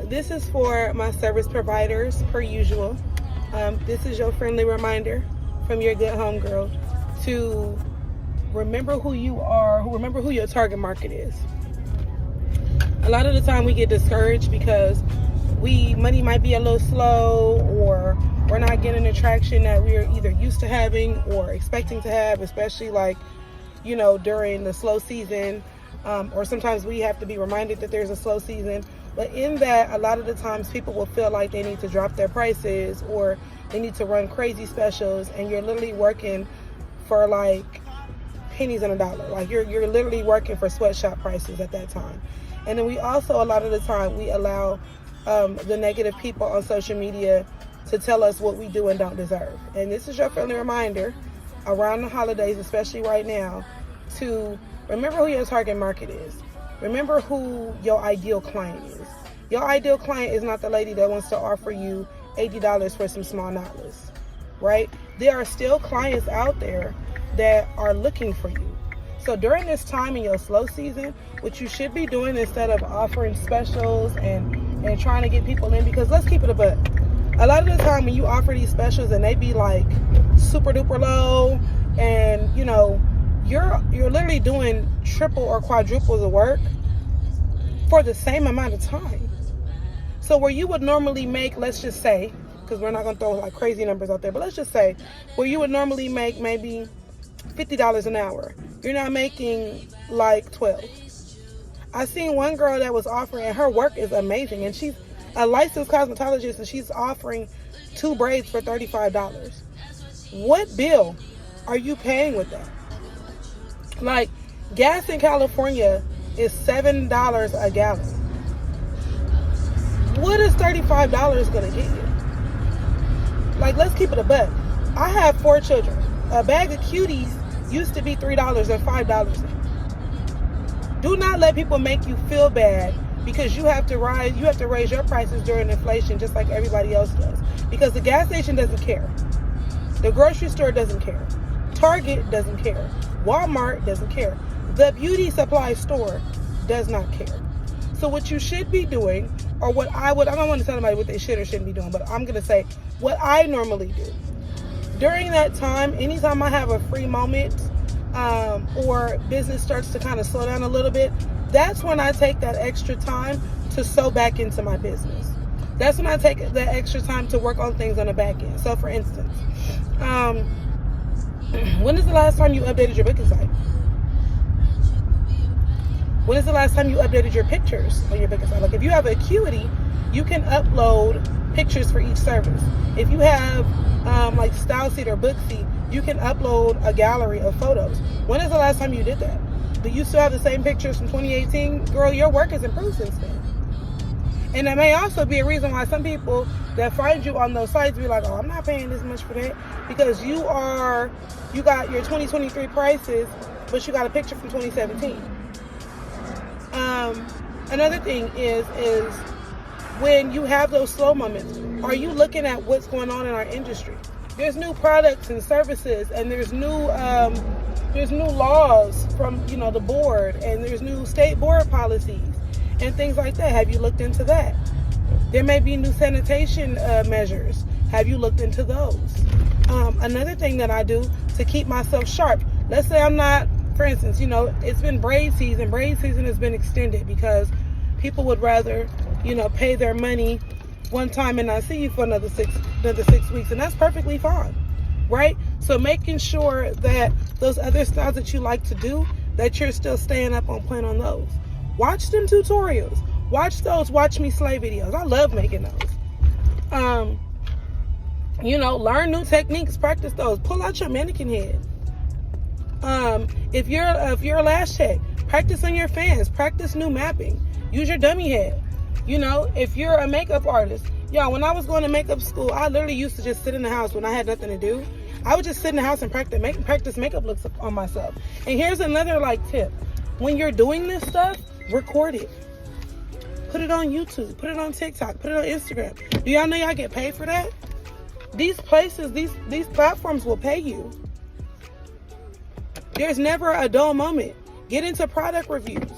This is for my service providers, per usual. This is your friendly reminder from your good homegirl to remember who you are, remember who your target market is. A lot of the time we get discouraged because money might be a little slow, or we're not getting the traction that we're either used to having or expecting to have, especially during the slow season, or sometimes we have to be reminded that there's a slow season. But in that, a lot of the times people will feel like they need to drop their prices or they need to run crazy specials, and you're literally working for like pennies on a dollar. Like you're literally working for sweatshop prices at that time. And then we also, a lot of the time, we allow the negative people on social media to tell us what we do and don't deserve. And this is your friendly reminder around the holidays, especially right now, to remember who your target market is. Remember who your ideal client is. Your ideal client is not the lady that wants to offer you $80 for some small knotless, right? There are still clients out there that are looking for you. So during this time in your slow season, what you should be doing instead of offering specials and trying to get people in, because let's keep it a buck. A lot of the time when you offer these specials and they be like super duper low, and you're literally doing triple or quadruple the work for the same amount of time. So where you would normally make, let's just say, because we're not going to throw like crazy numbers out there, but let's just say where you would normally make maybe $50 an hour, you're not making like 12. I seen one girl that was offering, and her work is amazing, and she's a licensed cosmetologist, and she's offering 2 braids for $35. What bill are you paying with that? Like, gas in California is $7 a gallon. What is $35 going to get you? Like, let's keep it a buck. I have 4 children. A bag of cuties used to be $3 and $5 now. Do not let people make you feel bad because you have to raise your prices during inflation just like everybody else does. Because the gas station doesn't care. The grocery store doesn't care. Target doesn't care. Walmart doesn't care. The beauty supply store does not care. So what you should be doing, or I don't want to tell anybody what they should or shouldn't be doing, but I'm going to say what I normally do. During that time, anytime I have a free moment, or business starts to kind of slow down a little bit, that's when I take that extra time to sew back into my business. That's when I take that extra time to work on things on the back end. So for instance, when is the last time you updated your booking site? When is the last time you updated your pictures on your booking site? Like if you have Acuity, you can upload pictures for each service. If you have like StyleSeat or Bookseat, you can upload a gallery of photos. When is the last time you did that? Do you still have the same pictures from 2018? Girl, your work has improved since then. And that may also be a reason why some people that find you on those sites be like, oh, I'm not paying this much for that, because you got your 2023 prices, but you got a picture from 2017. Another thing is when you have those slow moments, are you looking at what's going on in our industry? There's new products and services, and there's new laws from the board, and there's new state board policies and things like that. Have you looked into that? There may be new sanitation measures. Have you looked into those? Another thing that I do to keep myself sharp, let's say I'm not, for instance, it's been braid season. Braid season has been extended because people would rather, pay their money one time and not see you for another six weeks, and that's perfectly fine, right? So making sure that those other styles that you like to do, that you're still staying up on plan on those. Watch them tutorials. Watch those Watch Me Slay videos. I love making those. Learn new techniques, practice those. Pull out your mannequin head. If you're a lash tech, practice on your fans. Practice new mapping. Use your dummy head. If you're a makeup artist, when I was going to makeup school, I literally used to just sit in the house when I had nothing to do. I would just sit in the house and practice makeup looks on myself. And here's another tip. When you're doing this stuff, record it. Put it on YouTube. Put it on TikTok. Put it on Instagram. Do y'all know y'all get paid for that? These places, these platforms will pay you. There's never a dull moment. Get into product reviews.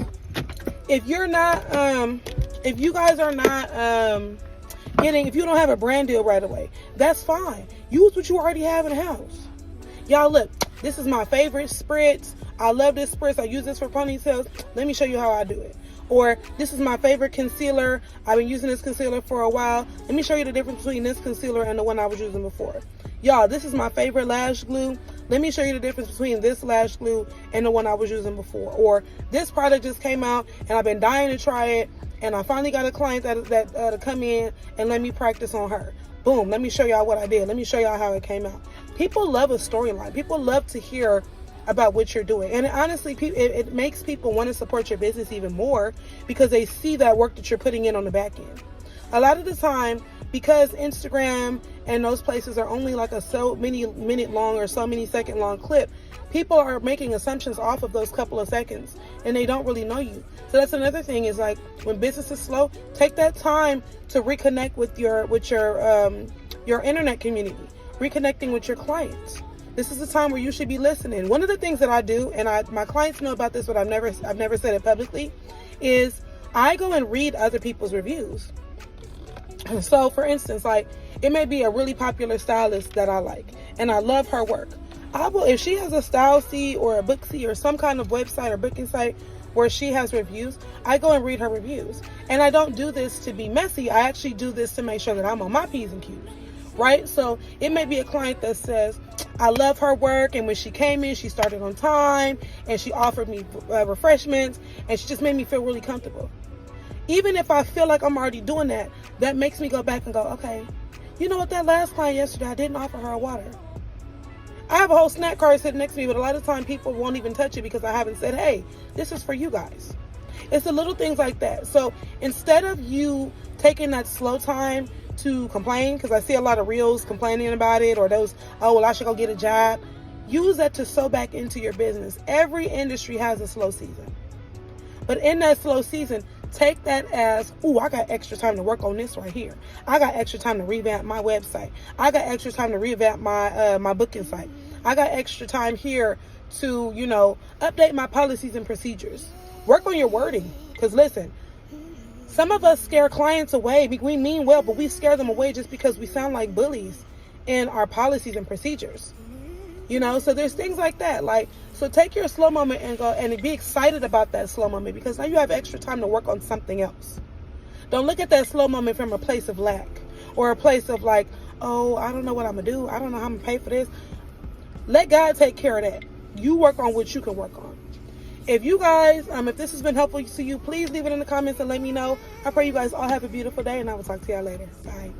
If you're not, if you guys are not if you don't have a brand deal right away, that's fine. Use what you already have in the house. Y'all, look, this is my favorite spritz. I love this spritz. I use this for ponytails. Let me show you how I do it. Or this is my favorite concealer. I've been using this concealer for a while. Let me show you the difference between this concealer and the one I was using before. Y'all, this is my favorite lash glue. Let me show you the difference between this lash glue and the one I was using before. Or this product just came out and I've been dying to try it, and I finally got a client that to come in and let me practice on her. Boom, let me show y'all what I did. Let me show y'all how it came out. People love a storyline. People love to hear about what you're doing. And honestly, it makes people want to support your business even more because they see that work that you're putting in on the back end. A lot of the time, because Instagram and those places are only like a so many minute long or so many second long clip, people are making assumptions off of those couple of seconds and they don't really know you. So that's another thing, is like when business is slow, take that time to reconnect with your internet community, reconnecting with your clients. This is the time where you should be listening. One of the things that I do, and my clients know about this, but I've never said it publicly, is I go and read other people's reviews. So for instance, like it may be a really popular stylist that I like and I love her work. If she has a Stylesy or a Booksy or some kind of website or booking site where she has reviews, I go and read her reviews. And I don't do this to be messy. I actually do this to make sure that I'm on my P's and Q's, right? So it may be a client that says, I love her work, and when she came in, she started on time and she offered me refreshments and she just made me feel really comfortable. Even if I feel like I'm already doing that, that makes me go back and go, okay, you know what, that last client yesterday, I didn't offer her a water. I have a whole snack card sitting next to me, but a lot of time people won't even touch it because I haven't said, hey, this is for you guys. It's the little things like that. So instead of you taking that slow time to complain, because I see a lot of reels complaining about it, or those, oh, well, I should go get a job. Use that to sew back into your business. Every industry has a slow season. But in that slow season, take that as, ooh, I got extra time to work on this right here. I got extra time to revamp my website. I got extra time to revamp my booking site. I got extra time here to, update my policies and procedures. Work on your wording. Because listen, some of us scare clients away. We mean well, but we scare them away just because we sound like bullies in our policies and procedures. So there's things like that. So take your slow moment and go and be excited about that slow moment, because now you have extra time to work on something else. Don't look at that slow moment from a place of lack or a place of like, oh, I don't know what I'm going to do. I don't know how I'm going to pay for this. Let God take care of that. You work on what you can work on. If you guys, if this has been helpful to you, please leave it in the comments and let me know. I pray you guys all have a beautiful day, and I will talk to y'all later. Bye.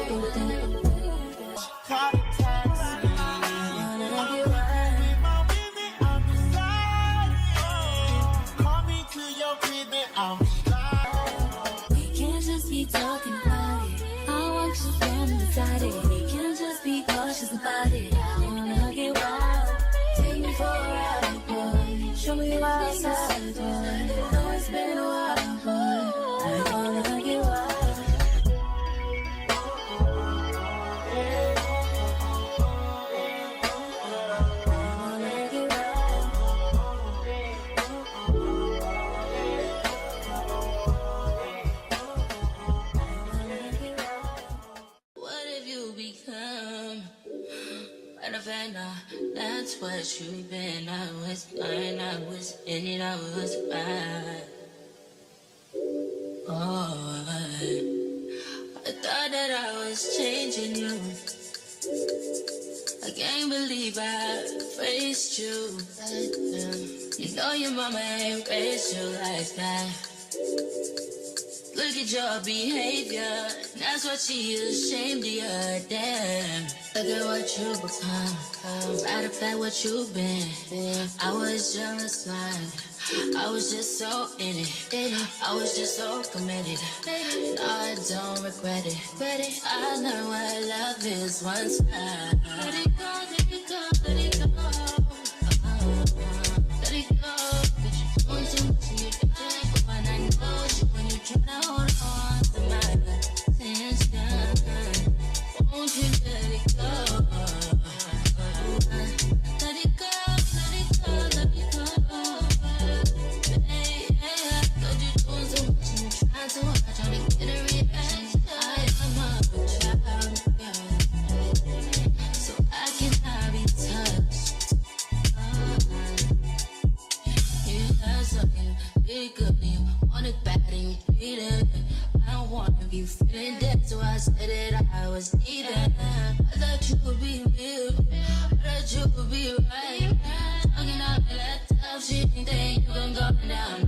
Call a taxi. Call me to your crib and I'll slide. We can't just be talking about it. I want you to decide it. We can't just be cautious about it. I wanna get wild. Take me for a ride, boy. Show me your wild side, boy. Know it's been a while, boy. I wanna get wild. What have you become? Matter of fact, nah, that's what you've been. I was blind, I was in it, I was bad. Oh, I thought that I was changing you. I can't believe I faced you. You know your mama ain't raised you like that. Look at your behavior, that's what she is ashamed of you, damn. Look at what you become, matter of fact what you've been. I was just blind, I was just so in it, I was just so committed. No, I don't regret it, I learned what love is once I let it go, let it go, let it go. Let it go, 'cause you're doing too much and you're dying. But when I know it's you, when you try to hold on to my attention, won't you let it go? Let it go, let it go, let it go. Hey, yeah, 'cause you're doing too much and you're trying too hard, trying to get a reaction. I am a child, so I cannot be touched. You have something big good and you want it bad and you need it. I don't want to be feeling dead, so I said that I was needing. I thought you would be real, I thought you would be right. Talking all that tough shit, then you gon' go down.